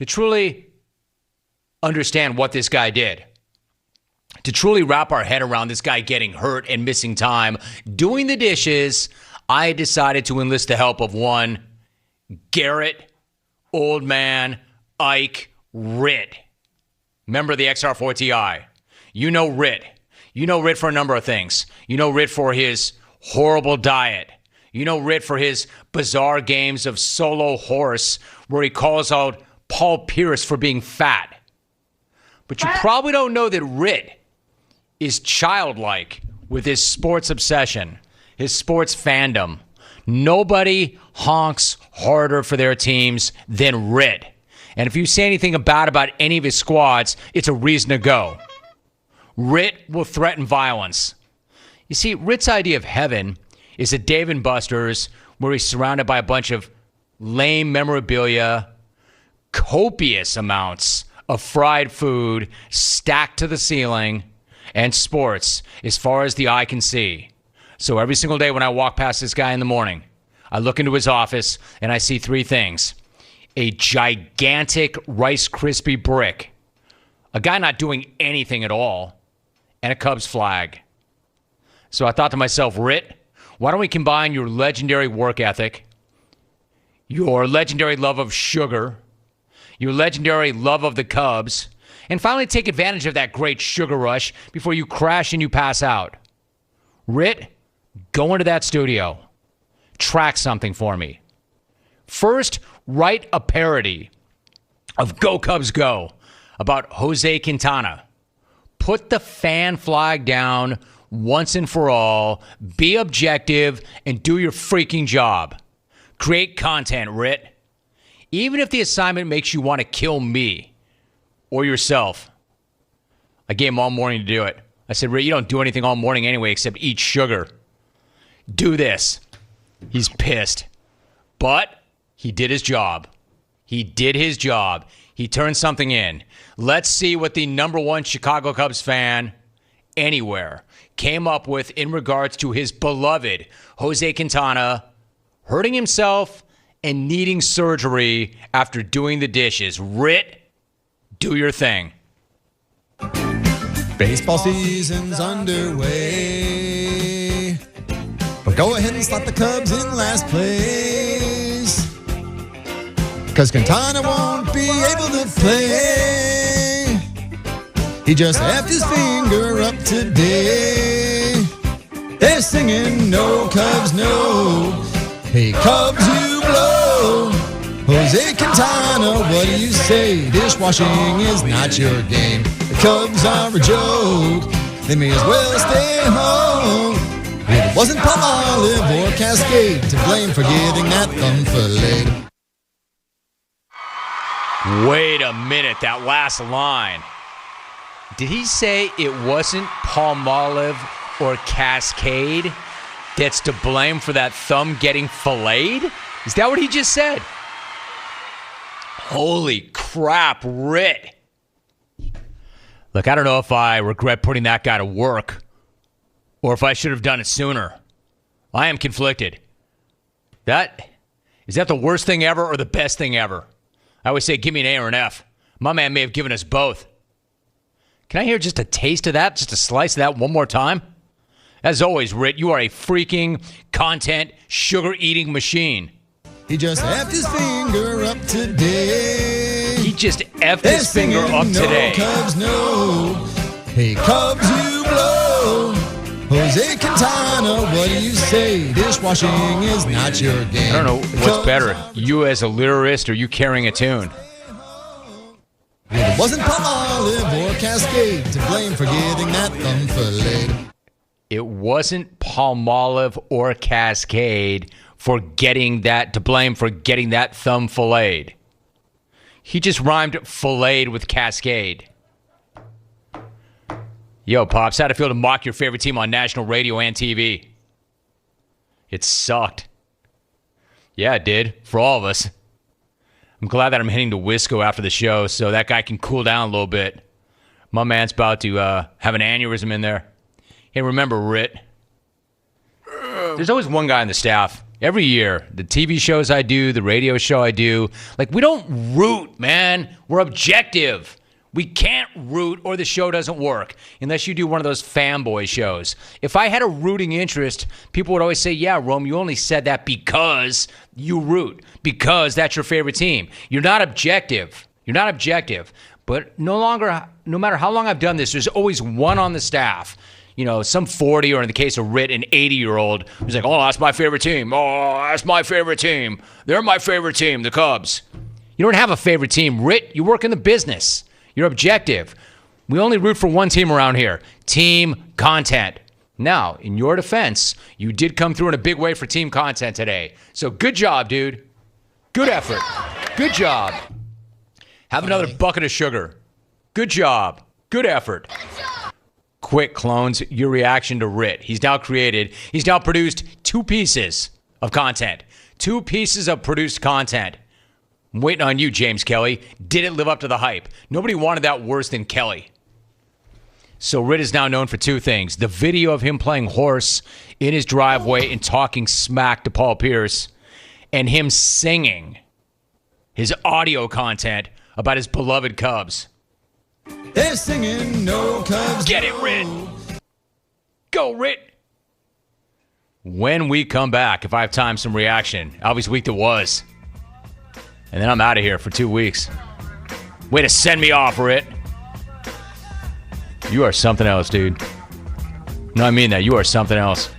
to truly understand what this guy did, to truly wrap our head around this guy getting hurt and missing time, doing the dishes, I decided to enlist the help of one Gerrit, old man, Ike, Ritt. Member of the XR4 Ti. You know Ritt. You know Ritt for a number of things. You know Ritt for his horrible diet. You know Ritt for his bizarre games of solo horse where he calls out Paul Pierce for being fat. But you probably don't know that Ritt is childlike with his sports obsession, his sports fandom. Nobody honks harder for their teams than Ritt. And if you say anything about any of his squads, it's a reason to go. Ritt will threaten violence. You see, Ritt's idea of heaven is a Dave & Buster's where he's surrounded by a bunch of lame memorabilia, copious amounts of fried food stacked to the ceiling, and sports as far as the eye can see. So every single day when I walk past this guy in the morning, I look into his office and I see three things. A gigantic Rice Krispie brick, a guy not doing anything at all, and a Cubs flag. So I thought to myself, Ritt, why don't we combine your legendary work ethic, your legendary love of sugar, your legendary love of the Cubs, and finally take advantage of that great sugar rush before you crash and you pass out. Ritt, go into that studio. Track something for me. First, write a parody of Go Cubs Go about Jose Quintana. Put the fan flag down once and for all. Be objective and do your freaking job. Create content, Ritt. Even if the assignment makes you want to kill me or yourself. I gave him all morning to do it. I said, Ritt, you don't do anything all morning anyway except eat sugar. Do this. He's pissed. But he did his job. He did his job. He turned something in. Let's see what the number one Chicago Cubs fan anywhere came up with in regards to his beloved Jose Quintana hurting himself and needing surgery after doing the dishes. Ritt, do your thing. Baseball season's underway, but go ahead and slot the Cubs in last place, 'cause Quintana won't be able to play. He just effed his finger up today. They're singing no Cubs no. Hey Cubs you blow. Jose Quintana, what do you say? Dishwashing is not your game. The Cubs are a joke. They may as well stay home. It wasn't Palmolive or Cascade to blame for getting that thumb filleted. Wait a minute, that last line. Did he say it wasn't Palmolive or Cascade that's to blame for that thumb getting filleted? Is that what he just said? Holy crap, Ritt. Look, I don't know if I regret putting that guy to work or if I should have done it sooner. I am conflicted. Is that the worst thing ever or the best thing ever? I always say, give me an A or an F. My man may have given us both. Can I hear just a taste of that, just a slice of that one more time? As always, Ritt, you are a freaking content sugar-eating machine. He just effed his finger up today. He just effed his finger up today. No Cubs, no. Hey, Cubs, you blow. Jose Quintana, what do you say? Dishwashing is not your game. I don't know what's better, you as a lyrist or you carrying a tune. It wasn't Palmolive or Cascade to blame for getting that thumb filleted. It wasn't Palmolive or Cascade to blame for getting that thumb filleted. He just rhymed filleted with Cascade. Yo, Pops, how'd it feel to mock your favorite team on national radio and TV? It sucked. Yeah, it did. For all of us. I'm glad that I'm heading to Wisco after the show so that guy can cool down a little bit. My man's about to have an aneurysm in there. Hey, remember, Ritt, there's always one guy on the staff Every year, the TV shows I do, the radio show I do, like, we don't root, man. We're objective. We can't root or the show doesn't work unless you do one of those fanboy shows. If I had a rooting interest, people would always say, yeah, Rome, you only said that because you root, because that's your favorite team. You're not objective. You're not objective. But no matter how long I've done this, there's always one on the staff, you know, some 40, or in the case of Ritt, an 80-year-old who's like, oh, that's my favorite team. Oh, that's my favorite team. They're my favorite team, the Cubs. You don't have a favorite team, Ritt. You work in the business. You're objective. We only root for one team around here. Team content. Now, in your defense, you did come through in a big way for team content today. So good job, dude. Good effort. Good job. Have another bucket of sugar. Good job. Good effort. Quick, clones, your reaction to Ritt. He's now produced 2 pieces of content. 2 pieces of produced content. I'm waiting on you, James Kelly. Did it live up to the hype? Nobody wanted that worse than Kelly. So Ritt is now known for 2 things. The video of him playing horse in his driveway and talking smack to Paul Pierce, and him singing his audio content about his beloved Cubs. They're singing no Cubs. Get it, Ritt. Go, Ritt. When we come back, if I have time, some reaction. Albie's week that was. And then I'm out of here for 2 weeks. Way to send me off, Ritt. You are something else, dude. No, I mean that. You are something else.